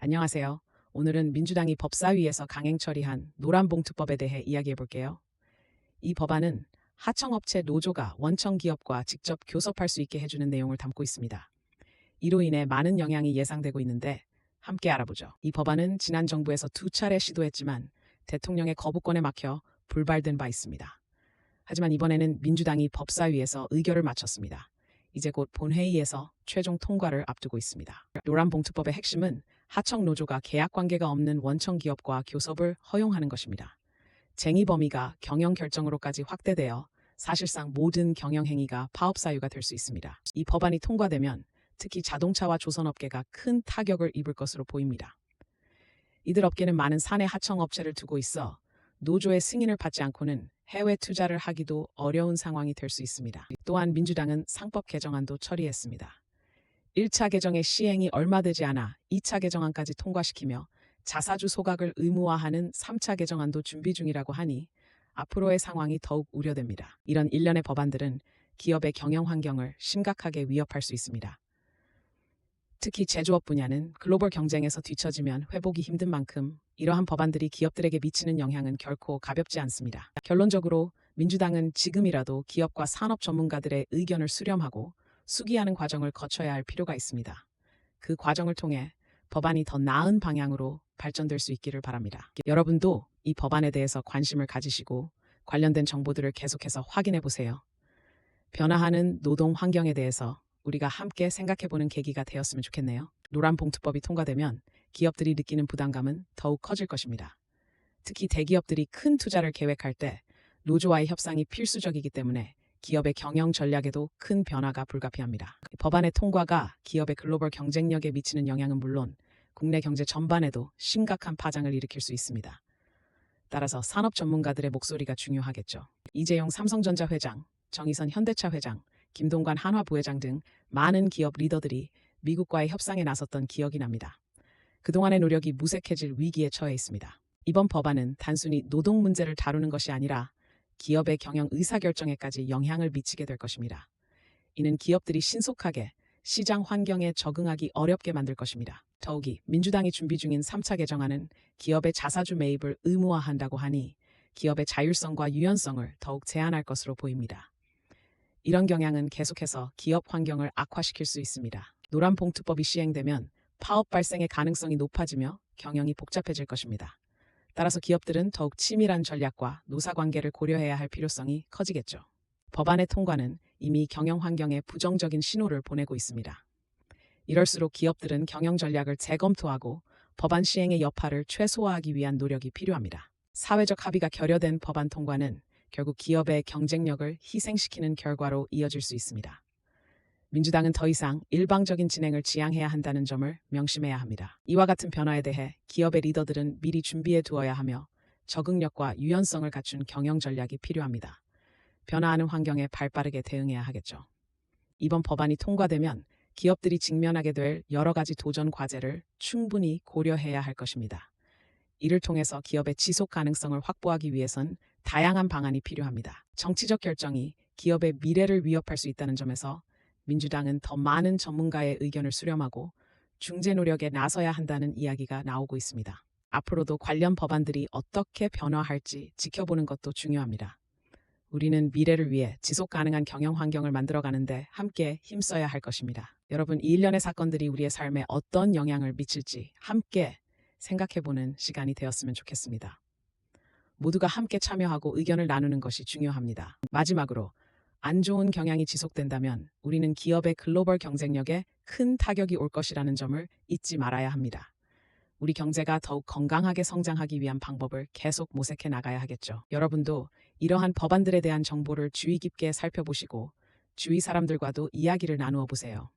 안녕하세요. 오늘은 민주당이 법사위에서 강행 처리한 노란봉투법에 대해 이야기해 볼게요. 이 법안은 하청업체 노조가 원청 기업과 직접 교섭할 수 있게 해주는 내용을 담고 있습니다. 이로 인해 많은 영향이 예상되고 있는데 함께 알아보죠. 이 법안은 지난 정부에서 2차례 시도했지만 대통령의 거부권에 막혀 불발된 바 있습니다. 하지만 이번에는 민주당이 법사위에서 의결을 마쳤습니다. 이제 곧 본회의에서 최종 통과를 앞두고 있습니다. 노란봉투법의 핵심은 하청 노조가 계약 관계가 없는 원청 기업과 교섭을 허용하는 것입니다. 쟁의 범위가 경영 결정으로까지 확대되어 사실상 모든 경영 행위가 파업 사유가 될 수 있습니다. 이 법안이 통과되면 특히 자동차와 조선업계가 큰 타격을 입을 것으로 보입니다. 이들 업계는 많은 사내 하청 업체를 두고 있어 노조의 승인을 받지 않고는 해외 투자를 하기도 어려운 상황이 될 수 있습니다. 또한 민주당은 상법 개정안도 처리했습니다. 1차 개정의 시행이 얼마 되지 않아 2차 개정안까지 통과시키며 자사주 소각을 의무화하는 3차 개정안도 준비 중이라고 하니 앞으로의 상황이 더욱 우려됩니다. 이런 일련의 법안들은 기업의 경영 환경을 심각하게 위협할 수 있습니다. 특히 제조업 분야는 글로벌 경쟁에서 뒤처지면 회복이 힘든 만큼 이러한 법안들이 기업들에게 미치는 영향은 결코 가볍지 않습니다. 결론적으로 민주당은 지금이라도 기업과 산업 전문가들의 의견을 수렴하고 수기하는 과정을 거쳐야 할 필요가 있습니다. 그 과정을 통해 법안이 더 나은 방향으로 발전될 수 있기를 바랍니다. 여러분도 이 법안에 대해서 관심을 가지시고 관련된 정보들을 계속해서 확인해 보세요. 변화하는 노동 환경에 대해서 우리가 함께 생각해보는 계기가 되었으면 좋겠네요. 노란봉투법이 통과되면 기업들이 느끼는 부담감은 더욱 커질 것입니다. 특히 대기업들이 큰 투자를 계획할 때 노조와의 협상이 필수적이기 때문에 기업의 경영 전략에도 큰 변화가 불가피합니다. 법안의 통과가 기업의 글로벌 경쟁력에 미치는 영향은 물론 국내 경제 전반에도 심각한 파장을 일으킬 수 있습니다. 따라서 산업 전문가들의 목소리가 중요하겠죠. 이재용 삼성전자 회장, 정의선 현대차 회장, 김동관 한화 부회장 등 많은 기업 리더들이 미국과의 협상에 나섰던 기억이 납니다. 그동안의 노력이 무색해질 위기에 처해 있습니다. 이번 법안은 단순히 노동 문제를 다루는 것이 아니라 기업의 경영 의사결정에까지 영향을 미치게 될 것입니다. 이는 기업들이 신속하게 시장 환경에 적응하기 어렵게 만들 것입니다. 더욱이 민주당이 준비 중인 3차 개정안은 기업의 자사주 매입을 의무화한다고 하니 기업의 자율성과 유연성을 더욱 제한할 것으로 보입니다. 이런 경향은 계속해서 기업 환경을 악화시킬 수 있습니다. 노란봉투법이 시행되면 파업 발생의 가능성이 높아지며 경영이 복잡해질 것입니다. 따라서 기업들은 더욱 치밀한 전략과 노사관계를 고려해야 할 필요성이 커지겠죠. 법안의 통과는 이미 경영 환경에 부정적인 신호를 보내고 있습니다. 이럴수록 기업들은 경영 전략을 재검토하고 법안 시행의 여파를 최소화하기 위한 노력이 필요합니다. 사회적 합의가 결여된 법안 통과는 결국 기업의 경쟁력을 희생시키는 결과로 이어질 수 있습니다. 민주당은 더 이상 일방적인 진행을 지향해야 한다는 점을 명심해야 합니다. 이와 같은 변화에 대해 기업의 리더들은 미리 준비해 두어야 하며 적응력과 유연성을 갖춘 경영 전략이 필요합니다. 변화하는 환경에 발빠르게 대응해야 하겠죠. 이번 법안이 통과되면 기업들이 직면하게 될 여러 가지 도전 과제를 충분히 고려해야 할 것입니다. 이를 통해서 기업의 지속 가능성을 확보하기 위해선 다양한 방안이 필요합니다. 정치적 결정이 기업의 미래를 위협할 수 있다는 점에서 민주당은 더 많은 전문가의 의견을 수렴하고 중재 노력에 나서야 한다는 이야기가 나오고 있습니다. 앞으로도 관련 법안들이 어떻게 변화할지 지켜보는 것도 중요합니다. 우리는 미래를 위해 지속 가능한 경영 환경을 만들어가는데 함께 힘써야 할 것입니다. 여러분, 이 일련의 사건들이 우리의 삶에 어떤 영향을 미칠지 함께 생각해보는 시간이 되었으면 좋겠습니다. 모두가 함께 참여하고 의견을 나누는 것이 중요합니다. 마지막으로 안 좋은 경향이 지속된다면 우리는 기업의 글로벌 경쟁력에 큰 타격이 올 것이라는 점을 잊지 말아야 합니다. 우리 경제가 더욱 건강하게 성장하기 위한 방법을 계속 모색해 나가야 하겠죠. 여러분도 이러한 법안들에 대한 정보를 주의 깊게 살펴보시고 주위 사람들과도 이야기를 나누어 보세요.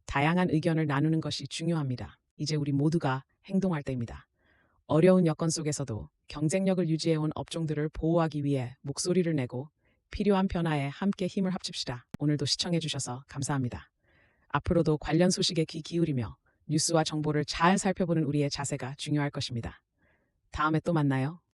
다양한 의견을 나누는 것이 중요합니다. 이제 우리 모두가 행동할 때입니다. 어려운 여건 속에서도 경쟁력을 유지해온 업종들을 보호하기 위해 목소리를 내고 필요한 변화에 함께 힘을 합칩시다. 오늘도 시청해주셔서 감사합니다. 앞으로도 관련 소식에 귀 기울이며 뉴스와 정보를 잘 살펴보는 우리의 자세가 중요할 것입니다. 다음에 또 만나요.